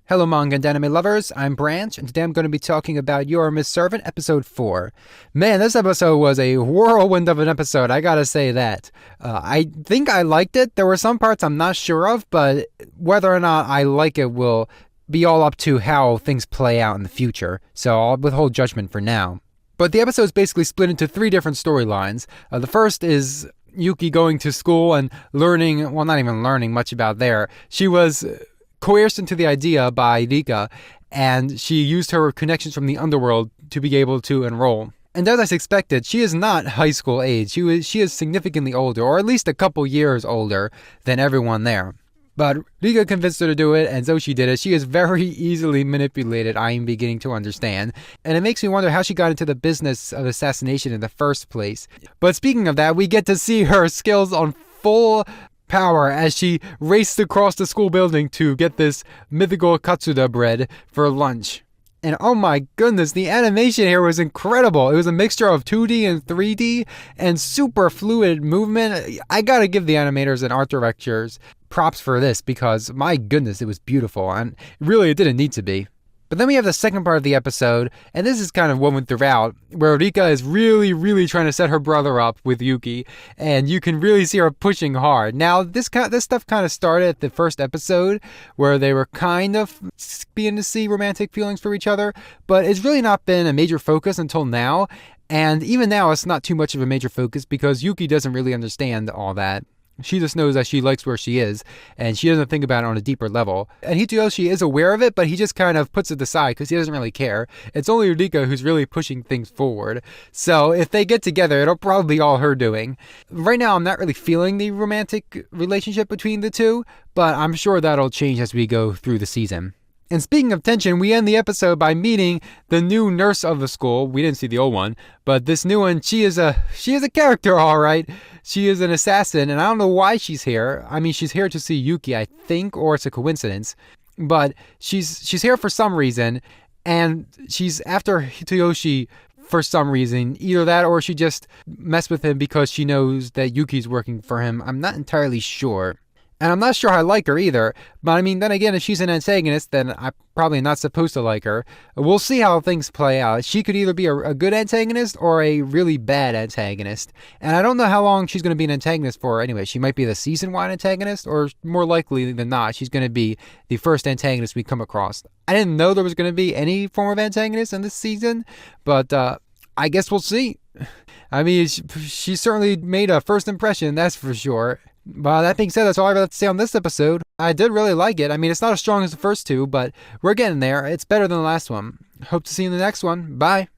Hello manga and anime lovers, I'm Branch, and today I'm going to be talking about Your Miss Servant, episode 4. Man, this episode was a whirlwind of an episode, I gotta say that. I think I liked it. There were some parts I'm not sure of, but whether or not I like it will be all up to how things play out in the future, so I'll withhold judgment for now. But the episode is basically split into 3 different storylines. The first is Yuki going to school and learning, well, not even learning much about there. She was coerced into the idea by Rika, and she used her connections from the underworld to be able to enroll. And as I expected, she is not high school age. She is significantly older, or at least a couple years older than everyone there. But Rika convinced her to do it, and so she did it. She is very easily manipulated, I am beginning to understand. And it makes me wonder how she got into the business of assassination in the first place. But speaking of that, we get to see her skills on full power as she raced across the school building to get this mythical Katsuda bread for lunch. And oh my goodness, the animation here was incredible. It was a mixture of 2D and 3D and super fluid movement. I gotta give the animators and art directors props for this because my goodness, it was beautiful, and really it didn't need to be. But then we have the second part of the episode, and this is kind of woven throughout, where Rika is really trying to set her brother up with Yuki, and you can really see her pushing hard. Now, this stuff kind of started at the first episode, where they were kind of beginning to see romantic feelings for each other, but it's really not been a major focus until now, and even now it's not too much of a major focus because Yuki doesn't really understand all that. She just knows that she likes where she is, and she doesn't think about it on a deeper level. And Hitoyoshi is aware of it, but he just kind of puts it aside because he doesn't really care. It's only Rika who's really pushing things forward. So if they get together, it'll probably be all her doing. Right now, I'm not really feeling the romantic relationship between the two, but I'm sure that'll change as we go through the season. And speaking of tension, we end the episode by meeting the new nurse of the school. We didn't see the old one, but this new one, she is a character, all right. She is an assassin, and I don't know why she's here. I mean, she's here to see Yuki, I think, or it's a coincidence. But she's here for some reason, and she's after Hitoyoshi for some reason. Either that, or she just messed with him because she knows that Yuki's working for him. I'm not entirely sure. And I'm not sure I like her either, but I mean, then again, if she's an antagonist, then I'm probably not supposed to like her. We'll see how things play out. She could either be a good antagonist or a really bad antagonist. And I don't know how long she's going to be an antagonist for anyway. She might be the season-wide antagonist, or more likely than not, she's going to be the first antagonist we come across. I didn't know there was going to be any form of antagonist in this season, but I guess we'll see. I mean, she certainly made a first impression, that's for sure. But that being said, that's all I have to say on this episode. I did really like it. I mean, it's not as strong as the first two, but we're getting there. It's better than the last one. Hope to see you in the next one. Bye.